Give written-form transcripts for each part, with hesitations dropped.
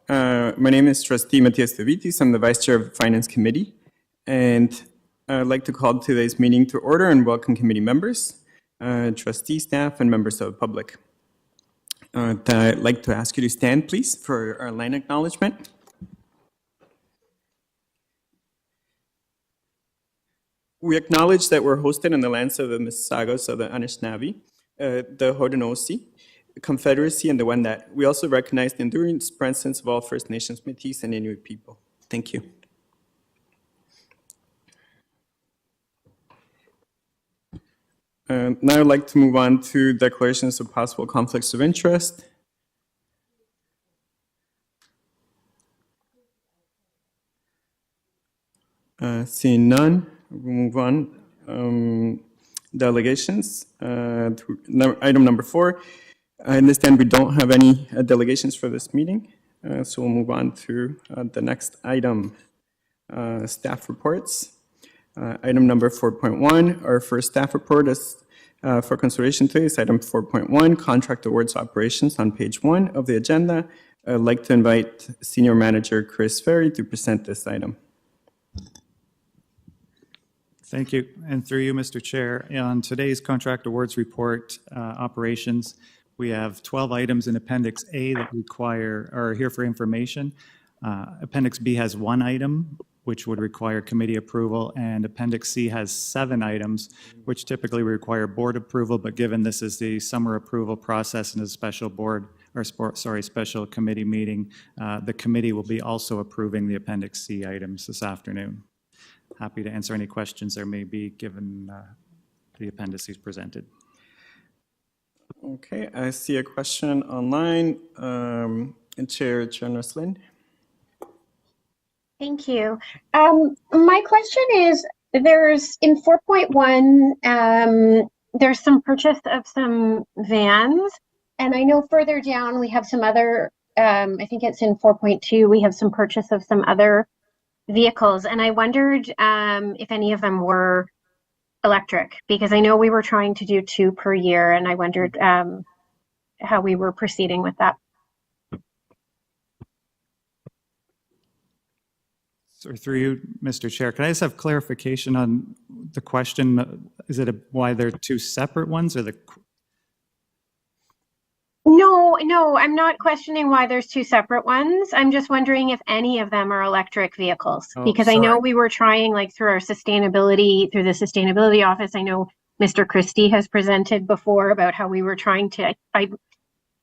My name is Trustee Matias Tavitis. I'm the Vice Chair of the Finance Committee, and I'd like to call today's meeting to order and welcome committee members, trustee staff, and members of the public. I'd like to ask you to stand, please, for our line acknowledgement. We acknowledge that we're hosted in the lands of the Mississaugas of the Anishinaabe, the Haudenosaunee, Confederacy, and the Wendat. We also recognize the enduring presence of all First Nations, Métis, and Inuit people. Thank you. Now I'd like to move on to declarations of possible conflicts of interest. Seeing none, we'll move on. Delegations. Item number 4. I understand we don't have any delegations for this meeting, so we'll move on to the next item, staff reports. Item number 4.1, our first staff report is for consideration today is item 4.1, contract awards operations on page 1 of the agenda. I'd like to invite Senior Manager Chris Ferry to present this item. Thank you. And through you, Mr. Chair, on today's contract awards report operations, we have 12 items in Appendix A that are here for information. Appendix B has 1 item, which would require committee approval, and Appendix C has 7 items, which typically require board approval, but given this is the summer approval process and a special special committee meeting, the committee will be also approving the Appendix C items this afternoon. Happy to answer any questions there may be given the appendices presented. Okay, I see a question online. Chair Noslin. Thank you. My question is, there's in 4.1, there's some purchase of some vans, and I know further down we have some other, I think it's in 4.2, we have some purchase of some other vehicles, and I wondered if any of them were electric, because I know we were trying to do 2 per year, and I wondered how we were proceeding with that. So through you, Mr. Chair, can I just have clarification on the question? Is it why they're 2 separate ones, or the? No, I'm not questioning why there's 2 separate ones. I'm just wondering if any of them are electric vehicles, because I know we were trying, like, through the sustainability office. I know Mr. Christie has presented before about how we were trying to,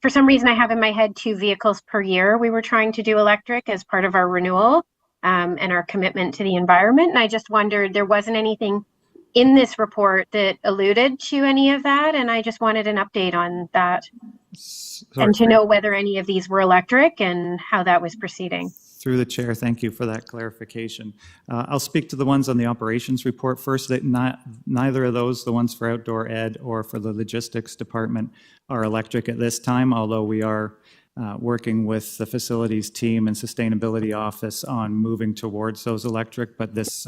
for some reason I have in my head 2 vehicles per year we were trying to do electric as part of our renewal and our commitment to the environment. And I just wondered, there wasn't anything in this report that alluded to any of that, and I just wanted an update on that. And to know whether any of these were electric and how that was proceeding. Through the chair, thank you for that clarification. I'll speak to the ones on the operations report first. That neither of those, the ones for outdoor ed or for the logistics department, are electric at this time, although we are working with the facilities team and sustainability office on moving towards those electric, but this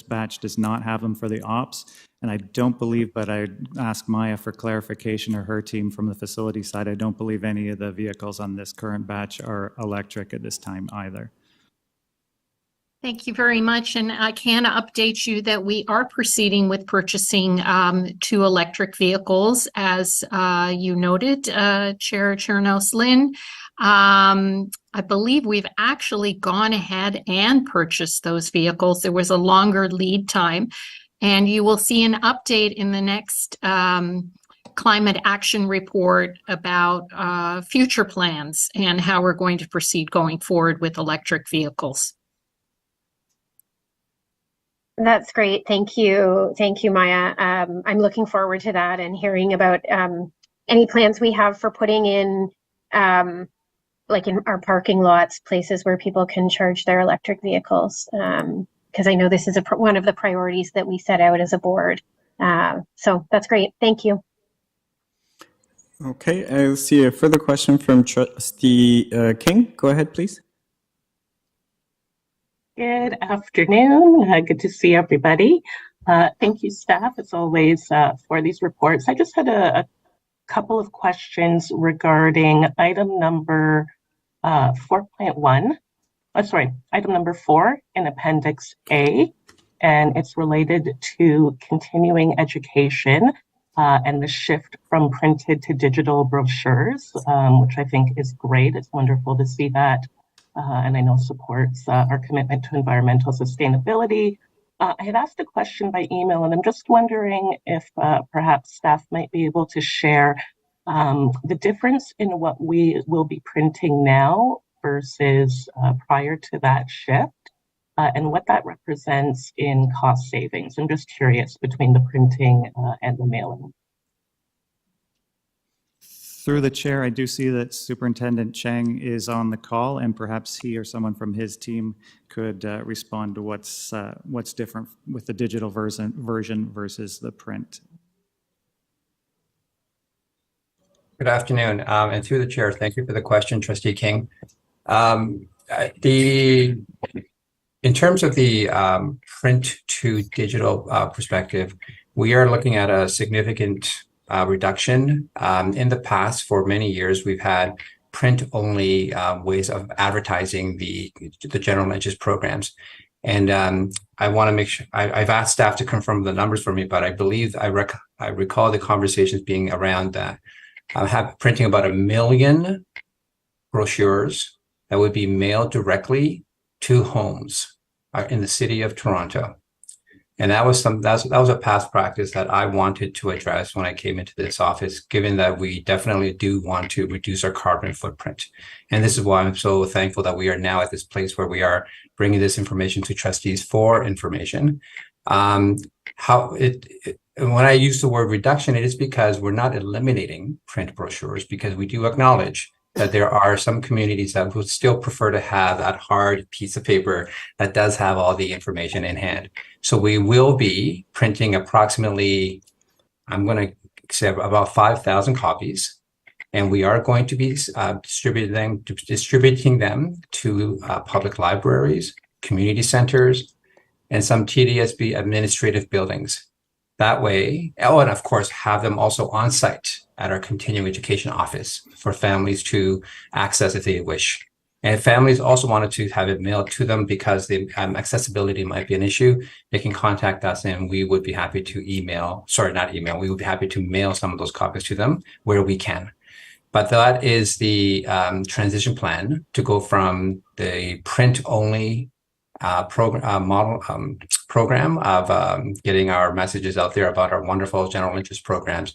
batch does not have them for the ops. And I don't believe, but I'd ask Maya for clarification, or her team from the facility side, I don't believe any of the vehicles on this current batch are electric at this time either. Thank you very much. And I can update you that we are proceeding with purchasing 2 electric vehicles, as you noted, Chair Noslin. I believe we've actually gone ahead and purchased those vehicles. There was a longer lead time, and you will see an update in the next climate action report about future plans and how we're going to proceed going forward with electric vehicles. That's great. Thank you. Thank you, Maya. I'm looking forward to that and hearing about any plans we have for putting in, like in our parking lots, places where people can charge their electric vehicles. Because I know this is one of the priorities that we set out as a board. So that's great. Thank you. Okay, I see a further question from Trustee King. Go ahead, please. Good afternoon. Good to see everybody. Thank you, staff, as always, for these reports. I just had a couple of questions regarding item number 4.1, item number 4 in Appendix A, and it's related to continuing education and the shift from printed to digital brochures, which I think is great. It's wonderful to see that, and I know supports our commitment to environmental sustainability. I had asked a question by email, and I'm just wondering if perhaps staff might be able to share the difference in what we will be printing now versus prior to that shift, and what that represents in cost savings. I'm just curious between the printing and the mailing. Through the chair, I do see that Superintendent Chang is on the call, and perhaps he or someone from his team could respond to what's different with the digital version versus the print. Good afternoon, and through the chair, thank you for the question, Trustee King. In terms of the print to digital perspective, we are looking at a significant reduction. In the past, for many years, we've had print-only ways of advertising the general interest programs. And I want to make sure, I've asked staff to confirm the numbers for me, but I believe I recall the conversations being around that. Printing about 1 million brochures that would be mailed directly to homes in the city of Toronto. And that was a past practice that I wanted to address when I came into this office, given that we definitely do want to reduce our carbon footprint. And this is why I'm so thankful that we are now at this place where we are bringing this information to trustees for information. When I use the word reduction, it is because we're not eliminating print brochures, because we do acknowledge that there are some communities that would still prefer to have that hard piece of paper that does have all the information in hand. So we will be printing approximately, I'm going to say about 5,000 copies, and we are going to be distributing them to public libraries, community centers, and some TDSB administrative buildings. That way, and of course, have them also on site at our continuing education office for families to access if they wish. And if families also wanted to have it mailed to them because the accessibility might be an issue, they can contact us and we would be happy to we would be happy to mail some of those copies to them where we can. But that is the transition plan to go from the print-only program of getting our messages out there about our wonderful general interest programs,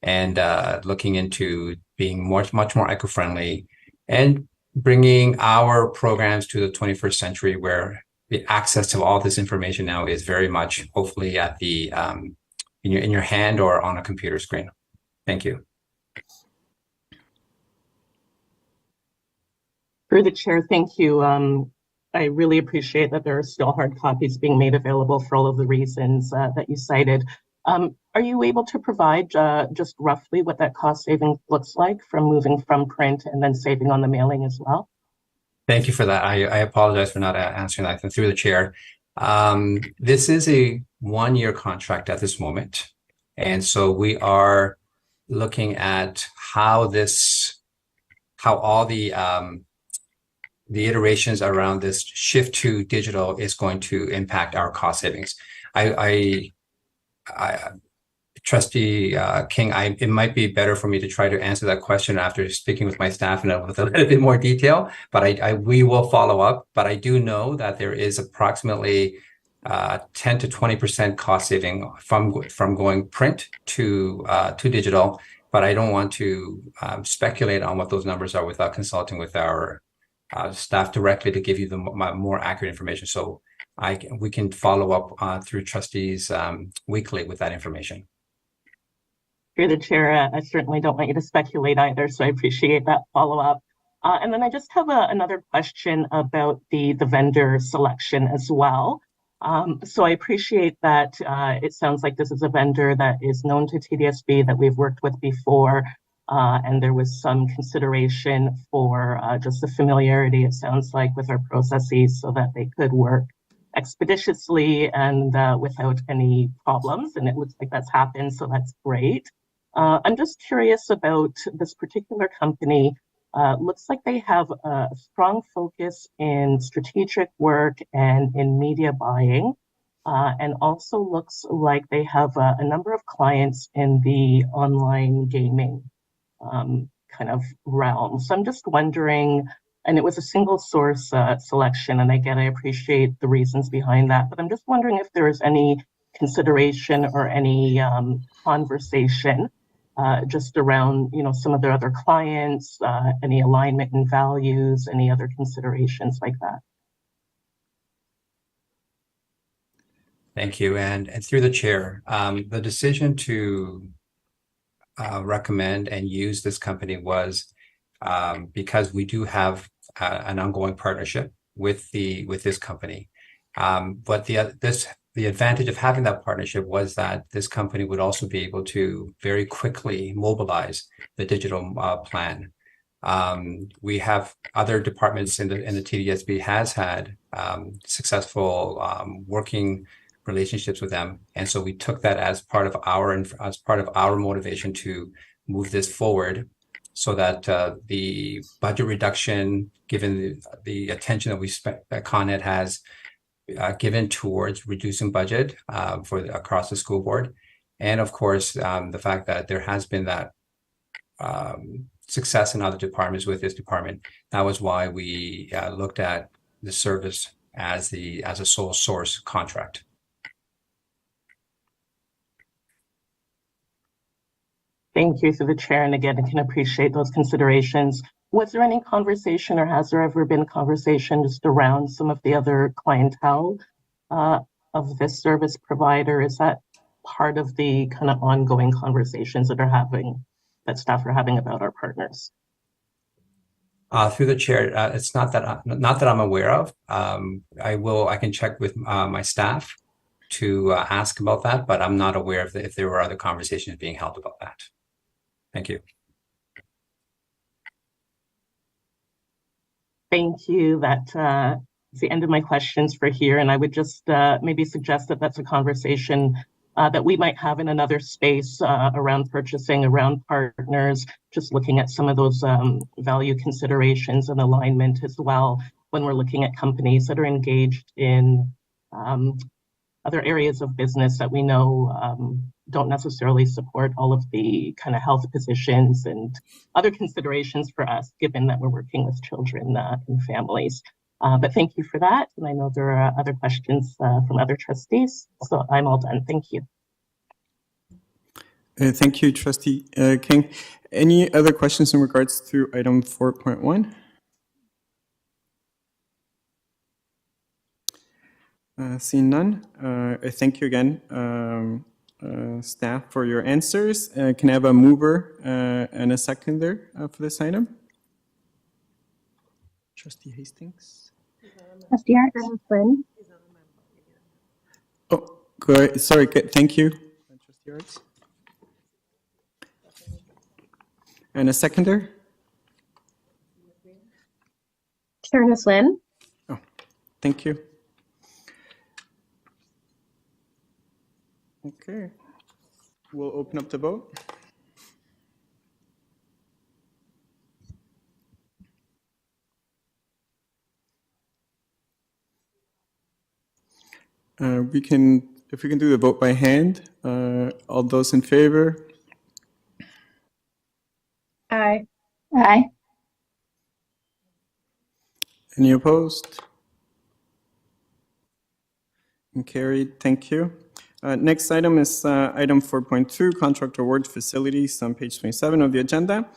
and looking into being much more eco-friendly and bringing our programs to the 21st century, where the access to all this information now is very much, hopefully, at the in your hand or on a computer screen. Thank you. Through the chair, thank you. I really appreciate that there are still hard copies being made available for all of the reasons that you cited. Are you able to provide just roughly what that cost saving looks like from moving from print and then saving on the mailing as well? Thank you for that. I apologize for not answering that through the chair. This is a 1-year contract at this moment. And so we are looking at how all the iterations around this shift to digital is going to impact our cost savings. Trustee King, it might be better for me to try to answer that question after speaking with my staff with a little bit more detail, but we will follow up. But I do know that there is approximately 10 to 20% cost saving from going print to digital, but I don't want to speculate on what those numbers are without consulting with our staff directly to give you the more accurate information. So we can follow up through trustees weekly with that information. Through the chair, I certainly don't want you to speculate either, so I appreciate that follow-up. And then I just have another question about the vendor selection as well. So I appreciate that it sounds like this is a vendor that is known to TDSB that we've worked with before, and there was some consideration for just the familiarity, it sounds like, with our processes so that they could work expeditiously and without any problems. And it looks like that's happened, so that's great. I'm just curious about this particular company. looks like they have a strong focus in strategic work and in media buying, and also looks like they have a number of clients in the online gaming kind of realm. So I'm just wondering, and it was a single source selection, and I appreciate the reasons behind that, but I'm just wondering if there is any consideration or any conversation just around, some of their other clients, any alignment in values, any other considerations like that. Thank you. And through the chair, the decision to recommend and use this company was because we do have an ongoing partnership with this company. But the advantage of having that partnership was that this company would also be able to very quickly mobilize the digital plan. We have other departments in the TDSB has had successful working relationships with them, and so we took that as part of our motivation to move this forward, so that the budget reduction, given the attention that Con Ed has given towards reducing budget across the school board, and of course the fact that there has been that success in other departments with this department. That was why we looked at the service as a sole source contract. Thank you through the chair, and again, I can appreciate those considerations. Was there any conversation, or has there ever been conversation just around some of the other clientele of this service provider? Is that part of the kind of ongoing conversations that staff are having about our partners? Through the chair, it's not that I'm aware of. I can check with my staff to ask about that, but I'm not aware if there were other conversations being held about that. Thank you. Thank you. That is the end of my questions for here, and I would just maybe suggest that that's a conversation that we might have in another space around purchasing, around partners, just looking at some of those value considerations and alignment as well when we're looking at companies that are engaged in other areas of business that we know don't necessarily support all of the kind of health positions and other considerations for us, given that we're working with children and families. But thank you for that. And I know there are other questions from other trustees. So I'm all done. Thank you. Thank you, Trustee King. Any other questions in regards to item 4.1? Seeing none, thank you again, staff, for your answers. Can I have a mover and a seconder for this item? Trustee Hastings? Trustee Arts? Oh, good. Sorry, good. Thank you. Trustee Arts? And a seconder? Tiernan Lynn? Oh, thank you. Okay, we'll open up the vote. If we can do the vote by hand, all those in favor? Aye. Aye. Any opposed? And carried, thank you. Next item is item 4.2, contract award facilities on page 27 of the agenda.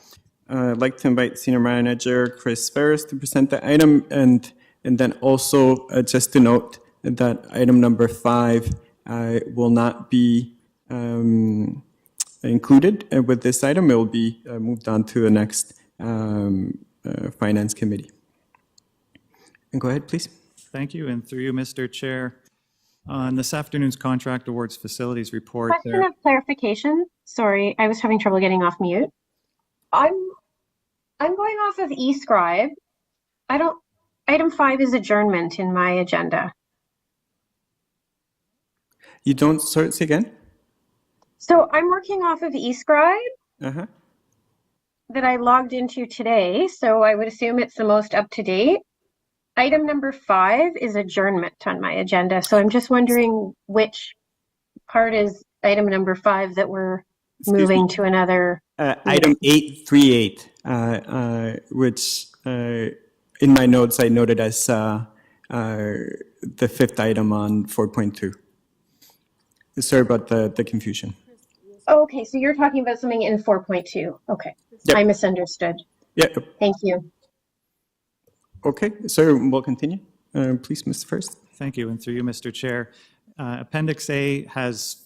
I'd like to invite Senior Manager Chris Ferris to present the item, and then also just to note that item number 5 will not be included with this item. It will be moved on to the next Finance Committee. And go ahead, please. Thank you, and through you, Mr. Chair. On this afternoon's contract awards facilities report. Question of clarification. Sorry, I was having trouble getting off mute. I'm going off of eScribe. Item 5 is adjournment in my agenda. You don't, say again? So I'm working off of eScribe. Uh-huh. that I logged into today, so I would assume it's the most up to date. Item number 5 is adjournment on my agenda, so I'm just wondering which part is item number 5 that we're Excuse me. moving to another. Item 838, which in my notes I noted as the 5th item on 4.2. Sorry about the confusion. Oh, okay, so you're talking about something in 4.2. Okay, Yep. I misunderstood. Yeah, Thank you. okay, so we'll continue. Please, Mr. First. Thank you, and through you, Mr. Chair. Appendix A has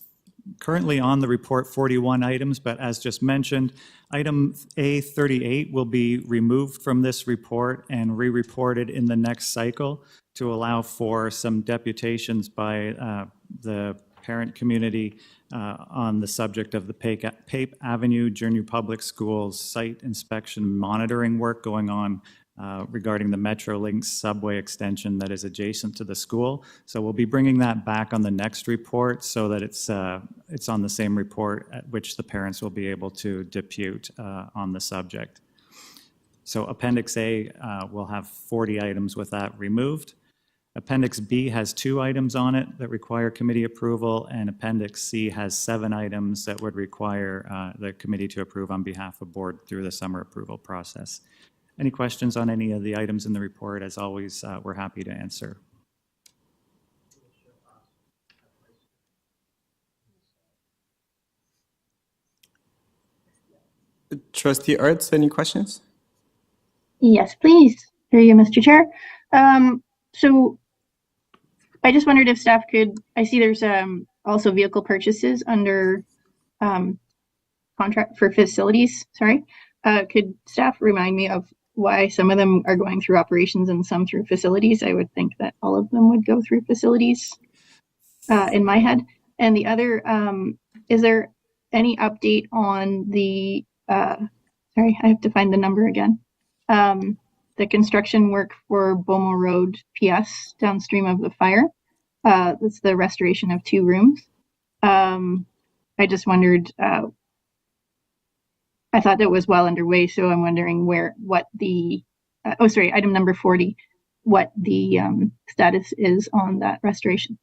currently on the report 41 items, but as just mentioned, item A38 will be removed from this report and re-reported in the next cycle to allow for some deputations by the parent community on the subject of the Pape Avenue Junior Public Schools site inspection monitoring work going on regarding the Metrolink subway extension that is adjacent to the school. So we'll be bringing that back on the next report so that it's on the same report at which the parents will be able to depute on the subject. So Appendix A will have 40 items with that removed. Appendix B has 2 items on it that require committee approval, and Appendix C has 7 items that would require the committee to approve on behalf of board through the summer approval process. Any questions on any of the items in the report? As always, we're happy to answer. Trustee Arts, any questions? Yes, please. Through you, Mr. Chair. So I just wondered if staff could, I see there's also vehicle purchases under contract for facilities, sorry. Could staff remind me of why some of them are going through operations and some through facilities? I would think that all of them would go through facilities in my head. And the other, is there any update on the, sorry, I have to find the number again. The construction work for Beaumont Road PS downstream of the fire. That's the restoration of 2 rooms. I just wondered, I thought that was well underway, so I'm wondering what the, item number 40, what the status is on that restoration.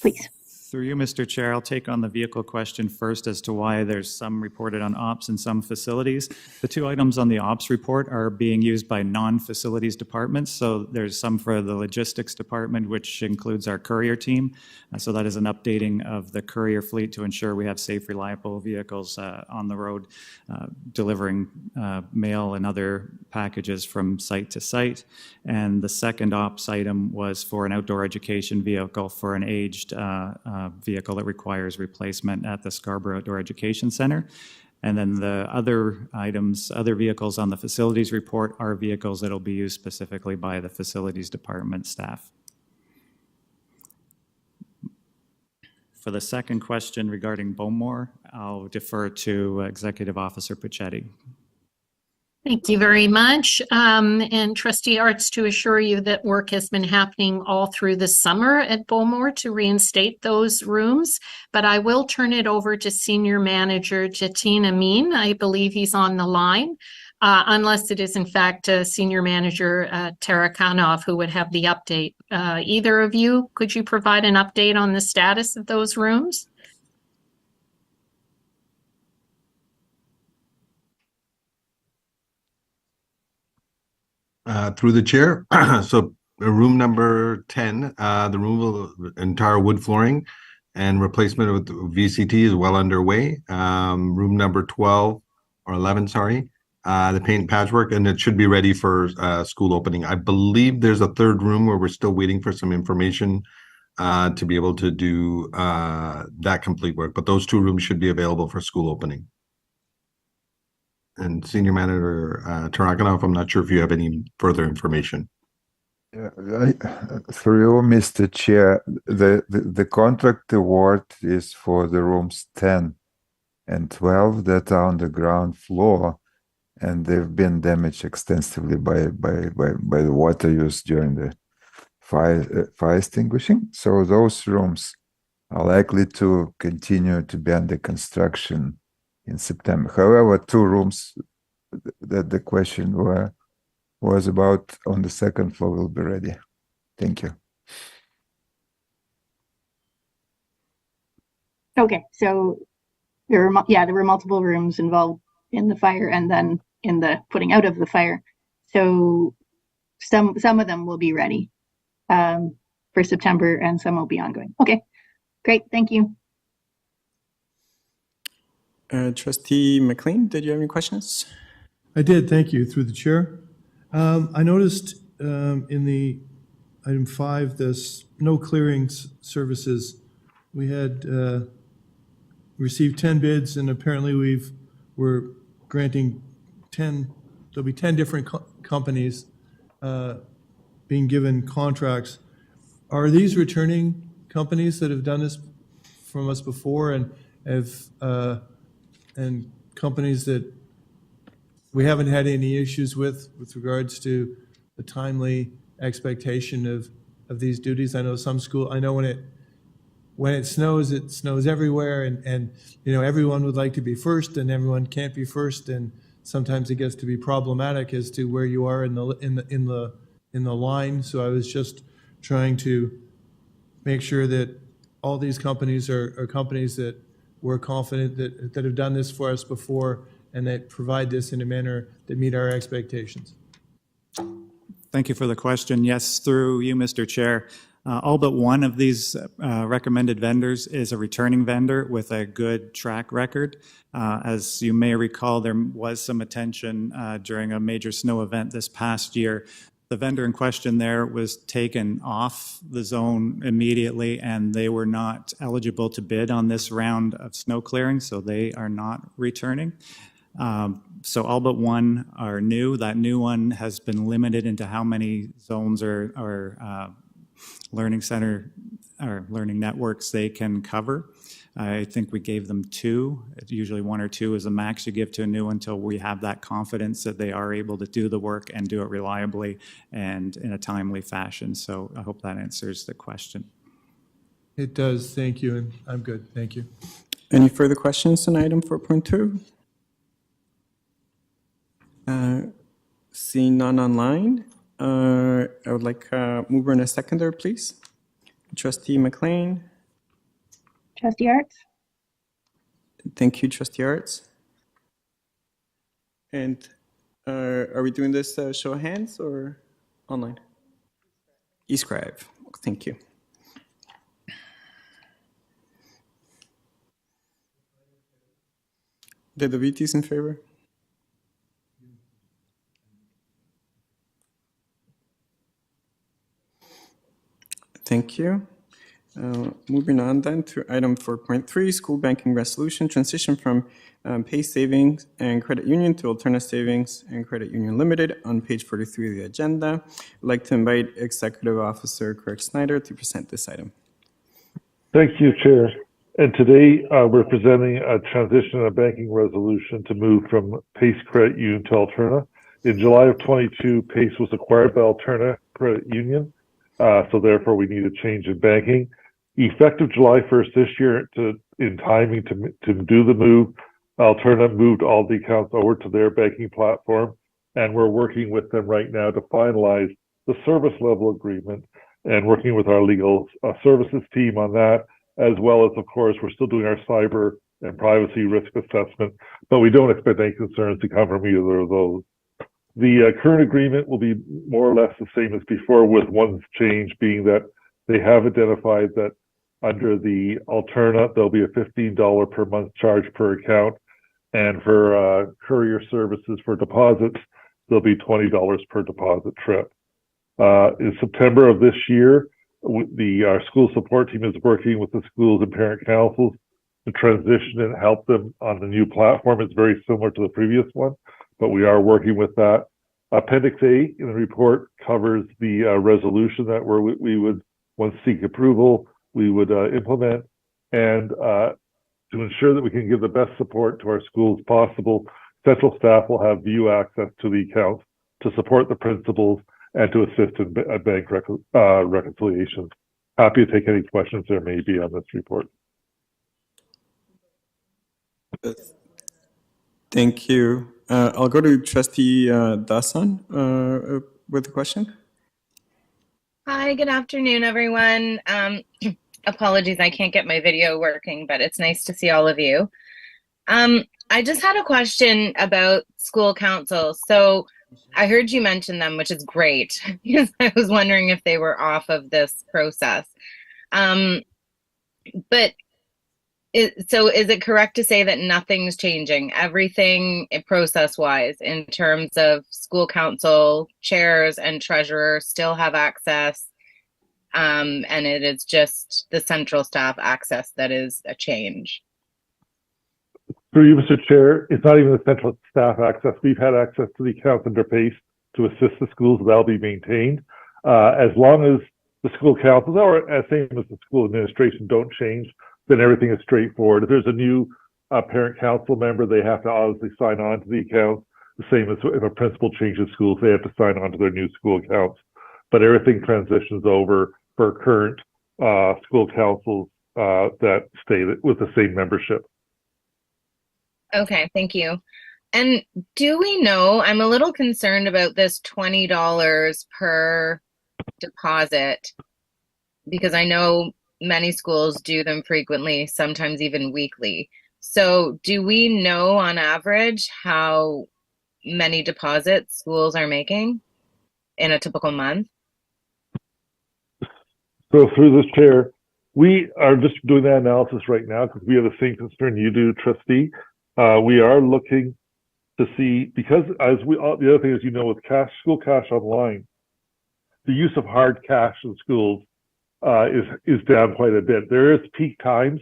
Please. Through you, Mr. Chair, I'll take on the vehicle question first as to why there's some reported on ops and some facilities. The 2 items on the ops report are being used by non-facilities departments. So there's some for the logistics department, which includes our courier team. So that is an updating of the courier fleet to ensure we have safe, reliable vehicles on the road, delivering mail and other packages from site to site. And the second ops item was for an outdoor education vehicle for an aged vehicle that requires replacement at the Scarborough Outdoor Education Center. And then the other items, other vehicles on the facilities report are vehicles that will be used specifically by the facilities department staff. For the second question regarding Beaumont, I'll defer to Executive Officer Puccetti. Thank you very much. And Trustee Arts, to assure you that work has been happening all through the summer at Beaumont to reinstate those rooms. But I will turn it over to Senior Manager Jatin Amin. I believe he's on the line, unless it is in fact Senior Manager Tarakanov who would have the update. Either of you, could you provide an update on the status of those rooms? Through the chair. So room number 10, the removal of entire wood flooring and replacement with VCT is well underway. Room number 12 or 11, sorry, the paint patchwork, and it should be ready for school opening. I believe there's a 3rd room where we're still waiting for some information to be able to do that complete work, but those 2 rooms should be available for school opening. And Senior Manager Tarakanov, I'm not sure if you have any further information. Through you, Mr. Chair, the contract award is for the rooms 10 and 12 that are on the ground floor, and they've been damaged extensively by the water use during the fire extinguishing. So those rooms are likely to continue to be under construction in September. However, 2 rooms that the question was about on the second floor will be ready. Thank you. Okay, so there were multiple rooms involved in the fire and then in the putting out of the fire. So some of them will be ready for September and some will be ongoing. Okay, great, thank you. Trustee McLean, did you have any questions? I did, thank you, through the chair. I noticed in the item 5, the snow clearing services, we had received 10 bids, and apparently we're granting 10, there'll be 10 different companies being given contracts. Are these returning companies that have done this from us before, and companies that we haven't had any issues with regards to the timely expectation of these duties? I know when it snows everywhere, and everyone would like to be first, and everyone can't be first, and sometimes it gets to be problematic as to where you are in the line. So I was just trying to make sure that all these companies are companies that we're confident that have done this for us before, and that provide this in a manner that meet our expectations. Thank you for the question. Yes, through you, Mr. Chair. All but one of these recommended vendors is a returning vendor with a good track record. As you may recall, there was some attention during a major snow event this past year. The vendor in question there was taken off the zone immediately, and they were not eligible to bid on this round of snow clearing, so they are not returning. So all but one are new. That new one has been limited into how many zones or learning center or learning networks they can cover. I think we gave them 2. Usually 1 or 2 is the max you give to a new one until we have that confidence that they are able to do the work and do it reliably and in a timely fashion. So I hope that answers the question. It does, thank you, and I'm good, thank you. Any further questions on item 4.2? Seeing none online, I would like a mover and a seconder, please. Trustee McLean. Trustee Arts? Thank you, Trustee Arts. And are we doing this show of hands or online? eScribe. Thank you. The VTs in favor? Thank you. Moving on then to item 4.3, school banking resolution, transition from Pay Savings and Credit Union to Alterna Savings and Credit Union Limited on page 43 of the agenda. I'd like to invite Executive Officer Craig Snyder to present this item. Thank you, Chair. And today we're presenting a transition of banking resolution to move from Pace Credit Union to Alterna. In July of 22, Pace was acquired by Alterna Credit Union. So therefore, we need a change in banking. Effective July 1st this year, in timing to do the move, Alterna moved all the accounts over to their banking platform, and we're working with them right now to finalize the service level agreement and working with our legal services team on that, as well as, of course, we're still doing our cyber and privacy risk assessment, but we don't expect any concerns to come from either of those. The current agreement will be more or less the same as before, with one change being that they have identified that under the Alterna, there'll be a $15 per month charge per account. And for courier services for deposits, there'll be $20 per deposit trip. In September of this year, our school support team is working with the schools and parent councils to transition and help them on the new platform. It's very similar to the previous one, but we are working with that. Appendix A in the report covers the resolution that we would, once seek approval, we would implement. And to ensure that we can give the best support to our schools possible, central staff will have view access to the accounts to support the principals and to assist in bank reconciliations. Happy to take any questions there may be on this report. Thank you. I'll go to Trustee Dasan with a question. Hi, good afternoon, everyone. Apologies, I can't get my video working, but it's nice to see all of you. I just had a question about school council. So I heard you mention them, which is great, because I was wondering if they were off of this process. But so is it correct to say that nothing's changing? Everything process-wise in terms of school council chairs and treasurer still have access, and it is just the central staff access that is a change? Through you, Mr. Chair, it's not even the central staff access. We've had access to the accounts under PACE to assist the schools. That'll be maintained. As long as the school councils, or as same as the school administration, don't change, then everything is straightforward. If there's a new parent council member, they have to obviously sign on to the accounts. The same as if a principal changes schools, they have to sign on to their new school accounts. But everything transitions over for current school councils that stay with the same membership. Okay, thank you. And do we know, I'm a little concerned about this $20 per deposit, because I know many schools do them frequently, sometimes even weekly. So do we know on average how many deposits schools are making in a typical month? So through this chair, we are just doing that analysis right now because we have the same concern you do, trustee. We are looking to see, because the other thing is, with school cash online, the use of hard cash in schools is down quite a bit. There is peak times,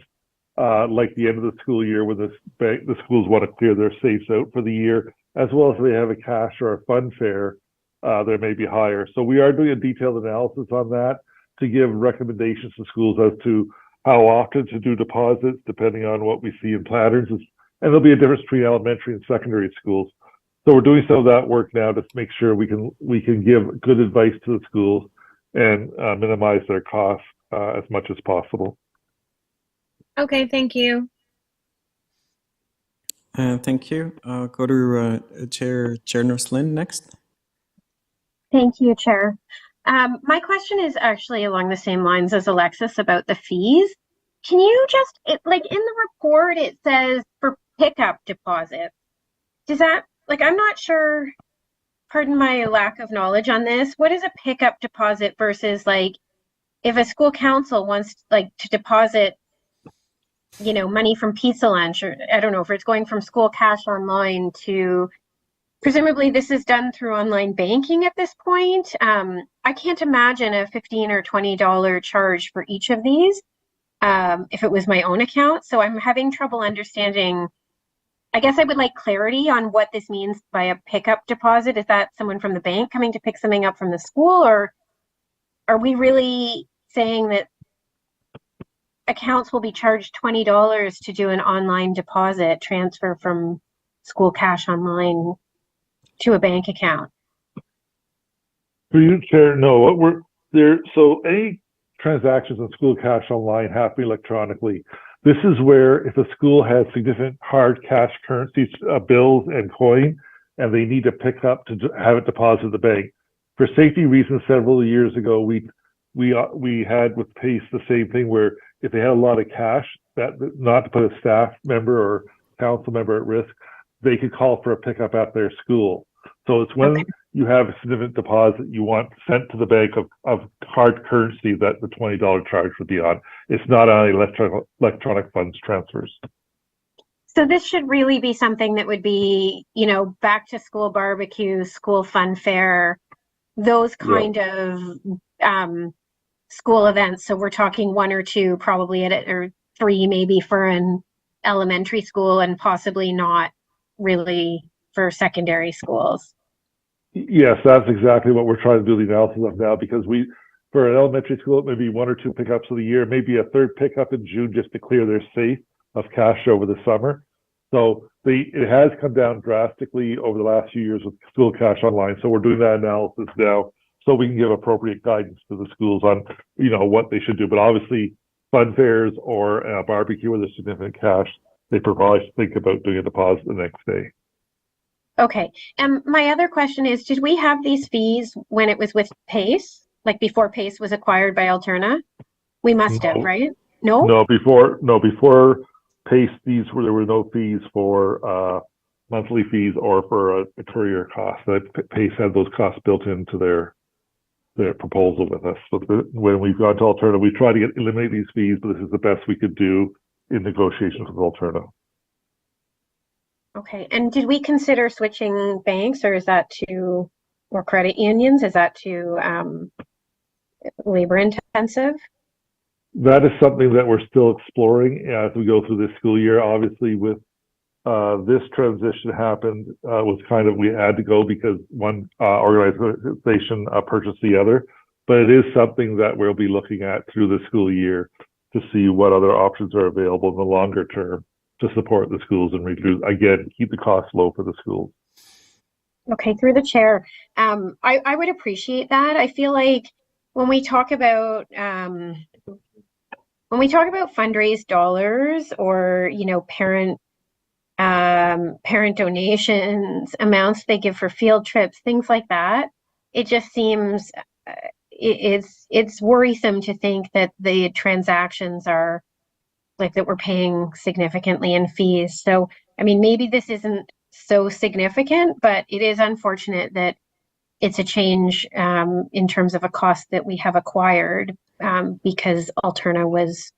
like the end of the school year, when the schools want to clear their safes out for the year, as well as if they have a cash or a fund fair, there may be higher. So we are doing a detailed analysis on that to give recommendations to schools as to how often to do deposits, depending on what we see in patterns. And there'll be a difference between elementary and secondary schools. So we're doing some of that work now to make sure we can give good advice to the schools and minimize their costs as much as possible. Okay, thank you. Thank you. I'll go to Chair Noslin next. Thank you, Chair. My question is actually along the same lines as Alexis about the fees. Can you just, like in the report, it says for pickup deposits. Does that, like, I'm not sure, pardon my lack of knowledge on this, what is a pickup deposit versus, like, if a school council wants, like, to deposit, money from pizza lunch, or I don't know if it's going from school cash online to, presumably this is done through online banking at this point. I can't imagine a $15 or $20 charge for each of these if it was my own account. So I'm having trouble understanding. I guess I would like clarity on what this means by a pickup deposit. Is that someone from the bank coming to pick something up from the school, or are we really saying that accounts will be charged $20 to do an online deposit transfer from school cash online to a bank account? For you, Chair, no. What we're there, so any transactions in school cash online happen electronically. This is where if a school has significant hard cash currencies, bills and coin, and they need to pick up to have it deposited at the bank. For safety reasons, several years ago, we had with PACE the same thing where if they had a lot of cash, that not to put a staff member or council member at risk, they could call for a pickup at their school. So it's when you have a significant deposit you want sent to the bank of hard currency that the $20 charge would be on. It's not on electronic funds transfers. So this should really be something that would be, back to school barbecue, school fun fair, those kind of school events. So we're talking one or two probably or three maybe for an elementary school, and possibly not really for secondary schools. Yes, that's exactly what we're trying to do the analysis of now, because for an elementary school, it may be one or two pickups of the year, maybe a third pickup in June just to clear their safe of cash over the summer. So it has come down drastically over the last few years with school cash online. So we're doing that analysis now so we can give appropriate guidance to the schools on, what they should do. But obviously, fun fairs or a barbecue where there's significant cash, they probably think about doing a deposit the next day. Okay. And my other question is, did we have these fees when it was with Pace, like before Pace was acquired by Alterna? We must have, No. right? No? No, before Pace, there were no fees for monthly fees or for a courier cost. Pace had those costs built into their proposal with us. But when we've gone to Alterna, we try to eliminate these fees, but this is the best we could do in negotiations with Alterna. Okay. And did we consider switching banks, or is that too, or credit unions? Is that too labor intensive? That is something that we're still exploring as we go through this school year. Obviously, with this transition happened, was kind of, we had to go because one organization purchased the other. But it is something that we'll be looking at through the school year to see what other options are available in the longer term to support the schools and reduce, again, keep the costs low for the schools. Okay, through the chair, I would appreciate that. I feel like when we talk about fundraised dollars, or parent donations, amounts they give for field trips, things like that, it just seems it's worrisome to think that the transactions are like that we're paying significantly in fees. So, I mean, maybe this isn't so significant, but it is unfortunate that it's a change in terms of a cost that we have acquired because Alterna was,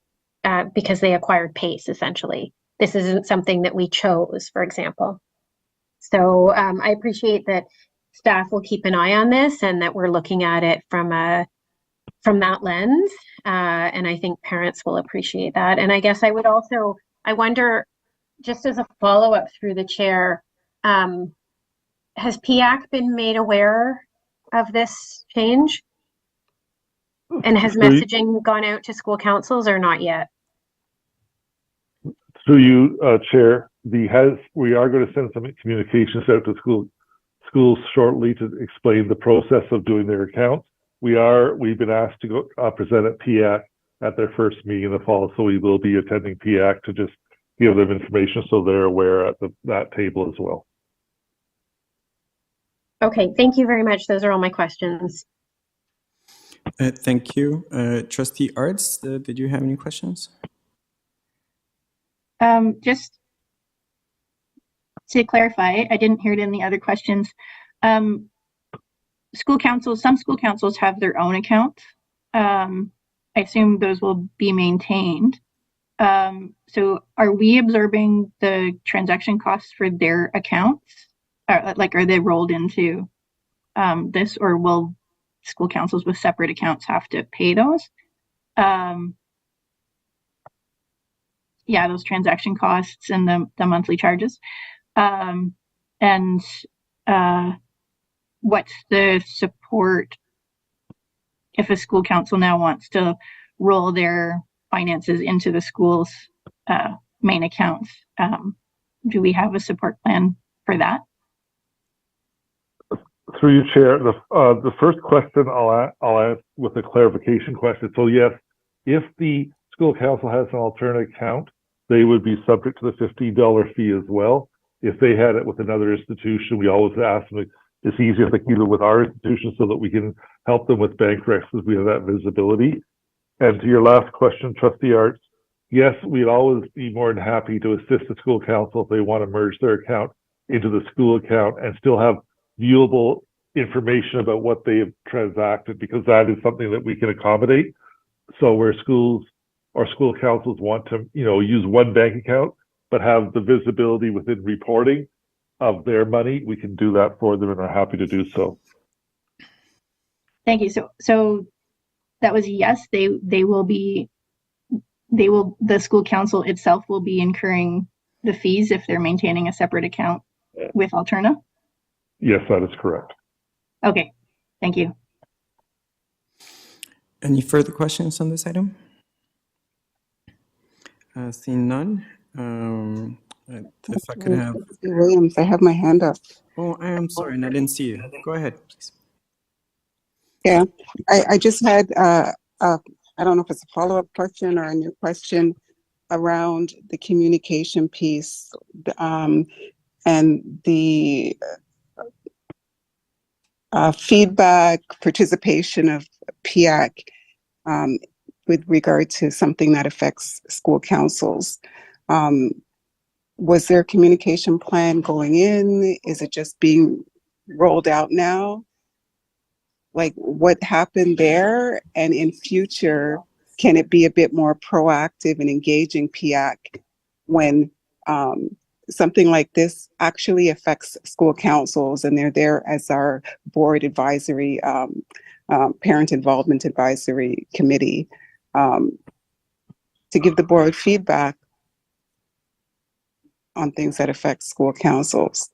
because they acquired Pace, essentially. This isn't something that we chose, for example. So I appreciate that staff will keep an eye on this and that we're looking at it from that lens. And I think parents will appreciate that. And I guess I wonder, just as a follow-up through the chair, has PIAC been made aware of this change? And has messaging gone out to school councils or not yet? Through you, Chair, we are going to send some communications out to schools shortly to explain the process of doing their accounts. We've been asked to go present at PIAC at their first meeting in the fall, so we will be attending PIAC to just give them information so they're aware at that table as well. Okay, thank you very much. Those are all my questions. Thank you. Trustee Arts, did you have any questions? Just to clarify, I didn't hear it in the other questions. Some school councils have their own accounts. I assume those will be maintained. So are we absorbing the transaction costs for their accounts? Are they rolled into this, or will school councils with separate accounts have to pay those? Yeah, those transaction costs and the monthly charges. And what's the support if a school council now wants to roll their finances into the school's main accounts? Do we have a support plan for that? Through you, Chair, the first question I'll ask with a clarification question. So yes, if the school council has an alternate account, they would be subject to the $15 fee as well. If they had it with another institution, we always ask them, it's easier if they keep it with our institution so that we can help them with bank recs because we have that visibility. And to your last question, Trustee Arts, yes, we'd always be more than happy to assist the school council if they want to merge their account into the school account and still have viewable information about what they have transacted, because that is something that we can accommodate. So where schools or school councils want to, use one bank account, but have the visibility within reporting of their money, we can do that for them and are happy to do so. Thank you. So that was yes, the school council itself will be incurring the fees if they're maintaining a separate account with Alterna? Yes, that is correct. Okay, thank you. Any further questions on this item? Seeing none, if I could have... Williams, I have my hand up. Oh, I am sorry, and I didn't see you. Go ahead, please. Yeah, I just had, I don't know if it's a follow-up question or a new question around the communication piece. and the feedback, participation of PIAC with regard to something that affects school councils. Was there a communication plan going in? Is it just being rolled out now? Like, what happened there? And in future, can it be a bit more proactive in engaging PIAC when something like this actually affects school councils and they're there as our board advisory, parent involvement advisory committee, to give the board feedback on things that affect school councils?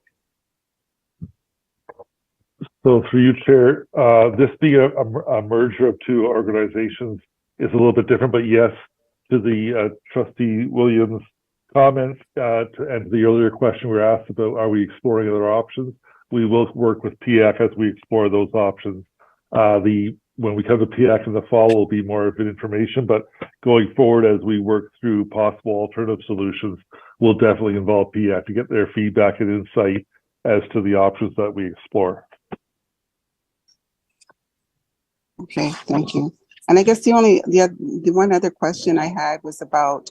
So through you, Chair, this being a merger of two organizations is a little bit different, but yes, to the Trustee Williams' comments and to the earlier question we were asked about, are we exploring other options? We will work with PIAC as we explore those options. When we come to PIAC in the fall, will be more of an information, but going forward as we work through possible alternative solutions, we'll definitely involve PIAC to get their feedback and insight as to the options that we explore. Okay, thank you. And I guess the one other question I had was about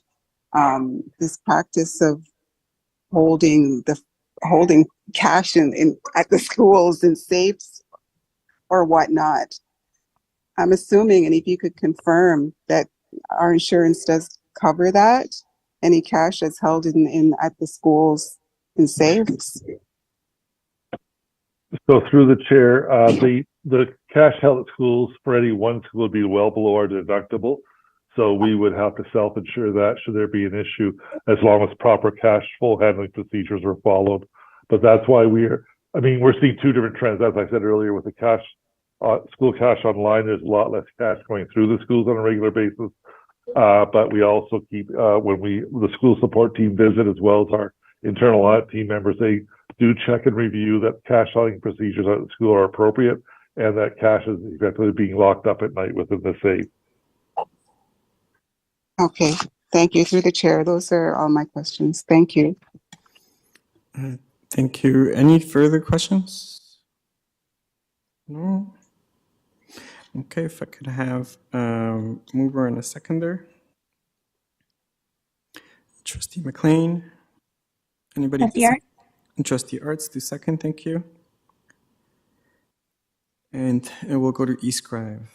this practice of holding cash at the schools in safes or whatnot. I'm assuming, and if you could confirm that our insurance does cover that, any cash that's held at the schools in safes. So through the chair, the cash held at schools for any one school would be well below our deductible. So we would have to self-insure that should there be an issue, as long as proper cash flow handling procedures are followed. But that's why we're seeing two different trends. As I said earlier, with the cash, school cash online, there's a lot less cash going through the schools on a regular basis. But we also keep, when the school support team visit, as well as our internal audit team members, they do check and review that cash handling procedures at the school are appropriate and that cash is effectively being locked up at night within the safe. Okay, thank you. Through the chair, those are all my questions. Thank you. Thank you. Any further questions? No? Okay, if I could have a mover and a seconder. Trustee McLean. Anybody? Trustee Arts. Trustee Arts, do second, thank you. And we'll go to East Scribe.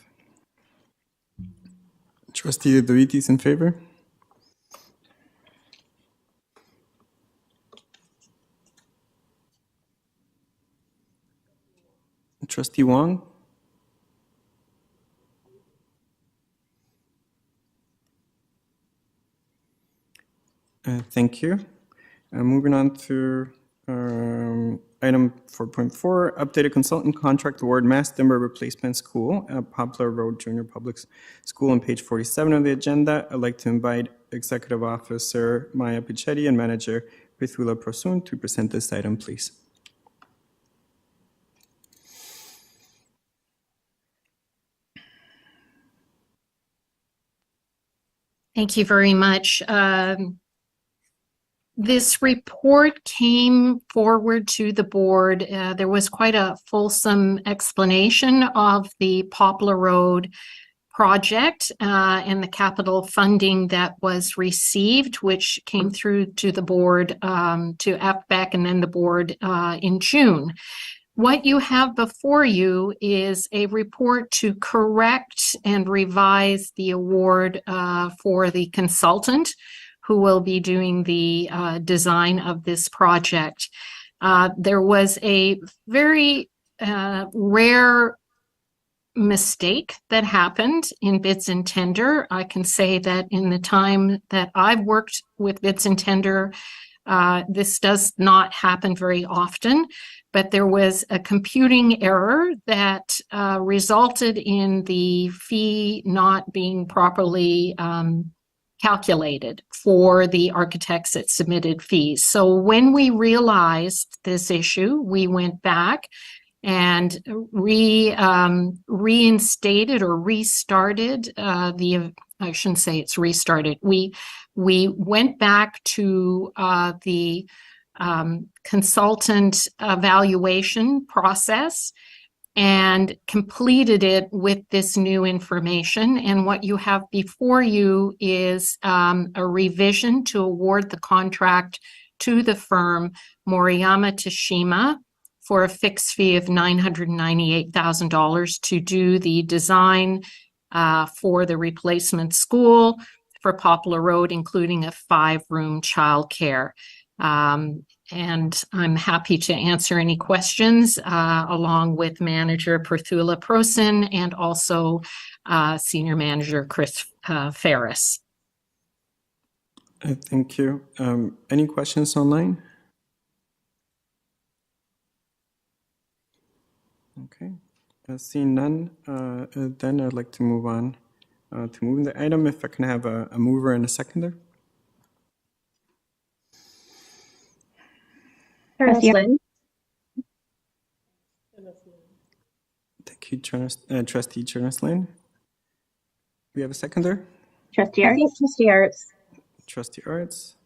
Trustee Doitis in favor? Trustee Wong? Thank you. Moving on to item 4.4, updated consultant contract award, Mass Timber Replacement School at Poplar Road Junior Public School on page 47 of the agenda. I'd like to invite Executive Officer Maya Pichetti and Manager Prithula Prasoon to present this item, please. Thank you very much. This report came forward to the board. There was quite a fulsome explanation of the Poplar Road project and the capital funding that was received, which came through to the board, to AFBEC and then the board in June. What you have before you is a report to correct and revise the award for the consultant who will be doing the design of this project. There was a very rare mistake that happened in bids and tender. I can say that in the time that I've worked with bids and tender, this does not happen very often, but there was a computing error that resulted in the fee not being properly calculated for the architects that submitted fees. So when we realized this issue, we went back and reinstated or restarted I shouldn't say it's restarted. We went back to the consultant evaluation process and completed it with this new information. And what you have before you is a revision to award the contract to the firm Moriyama Tashima for a fixed fee of $998,000 to do the design for the replacement school for Poplar Road, including a 5-room childcare. And I'm happy to answer any questions along with Manager Perthula Prosin and also Senior Manager Chris Ferris. Thank you. Any questions online? Okay, seeing none, then I'd like to move on to moving the item. If I can have a mover and a seconder. Ernest Lynn. Thank you, Trustee Ernest Lane. We have a seconder? Trustee Arts. Trustee Arts. Trustee Arts.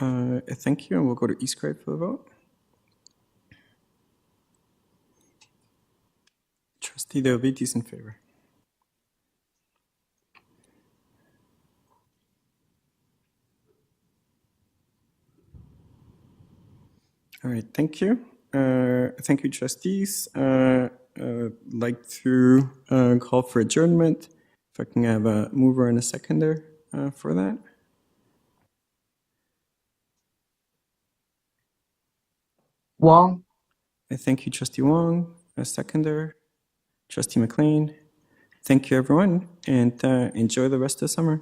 Thank you, and we'll go to Eastcray for the vote. Trustee Delvitis in favor. All right, thank you. Thank you, trustees. Like to call for adjournment. If I can have a mover and a seconder for that. Wong. Thank you, Trustee Wong. A seconder. Trustee McLean. Thank you, everyone, and enjoy the rest of the summer.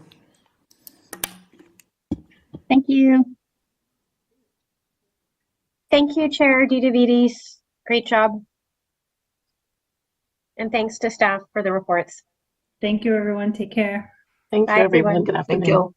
Thank you. Thank you, Chair DeVitis. Great job. And thanks to staff for the reports. Thank you, everyone. Take care. Thank Bye, you, everyone. everyone. Good Thank afternoon. you.